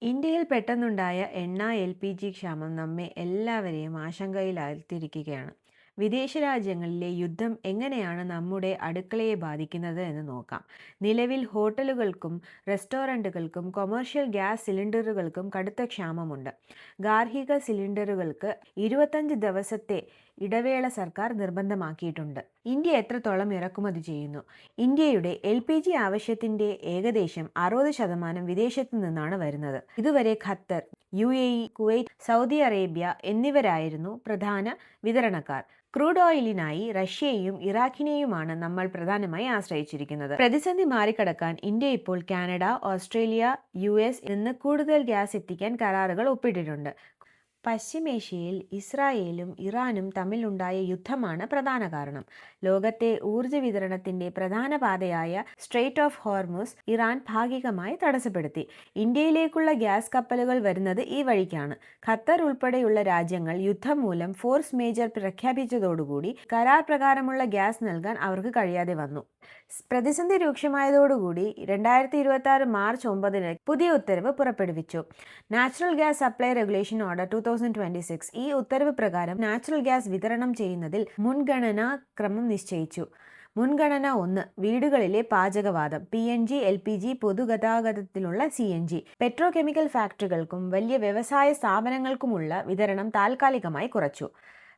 ഇന്ത്യയിൽ പെട്ടെന്നുണ്ടായ എണ്ണ ക്ഷാമം നമ്മെ എല്ലാവരെയും ആശങ്കയിലാഴ്ത്തിയിരിക്കുകയാണ്. വിദേശ രാജ്യങ്ങളിലെ യുദ്ധം എങ്ങനെയാണ് നമ്മുടെ അടുക്കളയെ ബാധിക്കുന്നത് എന്ന് നോക്കാം. നിലവിൽ ഹോട്ടലുകൾക്കും റെസ്റ്റോറൻറ്റുകൾക്കും കൊമേഴ്ഷ്യൽ ഗ്യാസ് സിലിണ്ടറുകൾക്കും കടുത്ത ക്ഷാമമുണ്ട്. ഗാർഹിക സിലിണ്ടറുകൾക്ക് 25 ദിവസത്തെ ഇടവേള സർക്കാർ നിർബന്ധമാക്കിയിട്ടുണ്ട്. ഇന്ത്യ എത്രത്തോളം ഇറക്കുമതി ചെയ്യുന്നു? ഇന്ത്യയുടെ LPG ആവശ്യത്തിന്റെ ഏകദേശം 60% വിദേശത്തു നിന്നാണ് വരുന്നത്. ഇതുവരെ Qatar, UAE, Kuwait, Saudi Arabia എന്നിവരായിരുന്നു പ്രധാന വിതരണക്കാർ. ക്രൂഡ് ഓയിലിനായി റഷ്യയെയും ഇറാഖിനെയുമാണ് നമ്മൾ പ്രധാനമായി ആശ്രയിച്ചിരിക്കുന്നത്. പ്രതിസന്ധി മാറിക്കടക്കാൻ ഇന്ത്യ ഇപ്പോൾ കാനഡ, ഓസ്ട്രേലിയ, US നിന്ന് കൂടുതൽ ഗ്യാസ് എത്തിക്കാൻ കരാറുകൾ ഒപ്പിട്ടിട്ടുണ്ട്. പശ്ചിമേഷ്യയിൽ ഇസ്രായേലും ഇറാനും തമ്മിലുണ്ടായ യുദ്ധമാണ് പ്രധാന കാരണം. ലോകത്തെ ഊർജ വിതരണത്തിന്റെ പ്രധാന പാതയായ സ്ട്രെയ്റ്റ് ഓഫ് ഹോർമുസ് ഇറാൻ ഭാഗികമായി തടസ്സപ്പെടുത്തി. ഇന്ത്യയിലേക്കുള്ള ഗ്യാസ് കപ്പലുകൾ വരുന്നത് ഈ വഴിക്കാണ്. ഖത്തർ ഉൾപ്പെടെയുള്ള രാജ്യങ്ങൾ യുദ്ധം മൂലം ഫോഴ്സ് മേജർ പ്രഖ്യാപിച്ചതോടുകൂടി കരാർ പ്രകാരമുള്ള ഗ്യാസ് നൽകാൻ അവർക്ക് കഴിയാതെ വന്നു. പ്രതിസന്ധി രൂക്ഷമായതോടുകൂടി 2026 മാർച്ച് 9 പുതിയ ഉത്തരവ് പുറപ്പെടുവിച്ചു. Natural gas supply regulation order 2026. ഈ ഉത്തരവ് പ്രകാരം നാച്ചുറൽ ഗ്യാസ് വിതരണം ചെയ്യുന്നതിൽ മുൻഗണനാ ക്രമം നിശ്ചയിച്ചു. മുൻഗണന 1 വീടുകളിലെ പാചകവാതം, PNG, LPG, പൊതുഗതാഗതത്തിലുള്ള CNG. പെട്രോ കെമിക്കൽ ഫാക്ടറികൾക്കും വലിയ വ്യവസായ സ്ഥാപനങ്ങൾക്കുമുള്ള വിതരണം താൽക്കാലികമായി കുറച്ചു.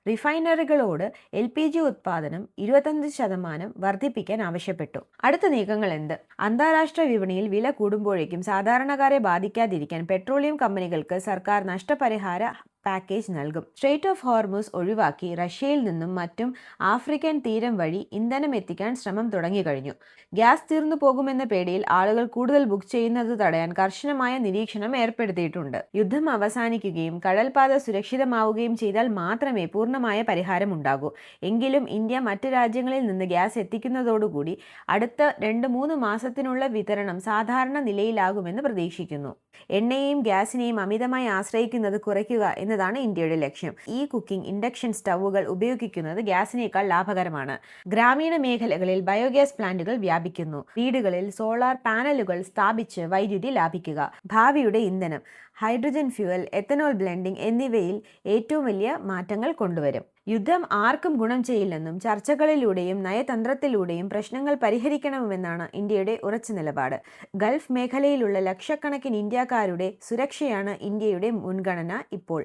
റിഫൈനറികളോട് LPG ഉത്പാദനം 25% വർദ്ധിപ്പിക്കാൻ ആവശ്യപ്പെട്ടു. അടുത്ത നീക്കങ്ങൾ എന്ത്? അന്താരാഷ്ട്ര വിപണിയിൽ വില കൂടുമ്പോഴേക്കും സാധാരണക്കാരെ ബാധിക്കാതിരിക്കാൻ പെട്രോളിയം കമ്പനികൾക്ക് സർക്കാർ നഷ്ടപരിഹാര പാക്കേജ് നൽകും. സ്ട്രെയ്റ്റ് ഓഫ് ഹോർമുസ് ഒഴിവാക്കി റഷ്യയിൽ നിന്നും മറ്റും ആഫ്രിക്കൻ തീരം വഴി ഇന്ധനം എത്തിക്കാൻ ശ്രമം തുടങ്ങിക്കഴിഞ്ഞു. ഗ്യാസ് തീർന്നു പോകുമെന്ന പേടിയിൽ ആളുകൾ കൂടുതൽ ബുക്ക് ചെയ്യുന്നത് തടയാൻ കർശനമായ നിരീക്ഷണം ഏർപ്പെടുത്തിയിട്ടുണ്ട്. യുദ്ധം അവസാനിക്കുകയും കടൽപാത സുരക്ഷിതമാവുകയും ചെയ്താൽ മാത്രമേ പൂർണ്ണമായ പരിഹാരം ഉണ്ടാകൂ. എങ്കിലും ഇന്ത്യ മറ്റ് രാജ്യങ്ങളിൽ നിന്ന് ഗ്യാസ് എത്തിക്കുന്നതോടുകൂടി അടുത്ത 2-3 മാസത്തിനുള്ള വിതരണം സാധാരണ നിലയിലാകുമെന്ന് പ്രതീക്ഷിക്കുന്നു. എണ്ണയെയും ഗ്യാസിനെയും അമിതമായി ആശ്രയിക്കുന്നത് കുറയ്ക്കുക എന്നതാണ് ഇന്ത്യയുടെ ലക്ഷ്യം. ഈ കുക്കിംഗ് ഇൻഡക്ഷൻ സ്റ്റൗവുകൾ ഉപയോഗിക്കുന്നത് ഗ്യാസിനേക്കാൾ ലാഭകരമാണ്. ഗ്രാമീണ മേഖലകളിൽ ബയോഗ്യാസ് പ്ലാന്റുകൾ വ്യാപിക്കുന്നു. വീടുകളിൽ സോളാർ പാനലുകൾ സ്ഥാപിച്ച് വൈദ്യുതി ലാഭിക്കുക. ഭാവിയുടെ ഇന്ധനം ഹൈഡ്രജൻ ഫ്യൂവൽ, എത്തനോൾ ബ്ലെൻഡിംഗ് എന്നിവയിൽ ഏറ്റവും വലിയ മാറ്റങ്ങൾ കൊണ്ടുവരും. യുദ്ധം ആർക്കും ഗുണം ചെയ്യില്ലെന്നും ചർച്ചകളിലൂടെയും നയതന്ത്രത്തിലൂടെയും പ്രശ്നങ്ങൾ പരിഹരിക്കണമെന്നാണ് ഇന്ത്യയുടെ ഉറച്ച നിലപാട്. ഗൾഫ് മേഖലയിലുള്ള ലക്ഷക്കണക്കിന് ഇന്ത്യക്കാരുടെ സുരക്ഷയാണ് ഇന്ത്യയുടെ മുൻഗണന ഇപ്പോൾ.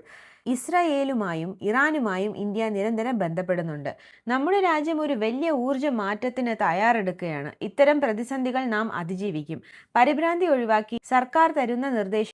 ഇസ്രായേലുമായും ഇറാനുമായും ഇന്ത്യ നിരന്തരം ബന്ധപ്പെടുന്നുണ്ട്. നമ്മുടെ രാജ്യം ഒരു വലിയ ഊർജ്ജ മാറ്റത്തിന് തയ്യാറെടുക്കുകയാണ്. ഇത്തരം പ്രതിസന്ധികൾ നാം അതിജീവിക്കും. പരിഭ്രാന്തി ഒഴിവാക്കി സർക്കാർ തരുന്ന നിർദ്ദേശം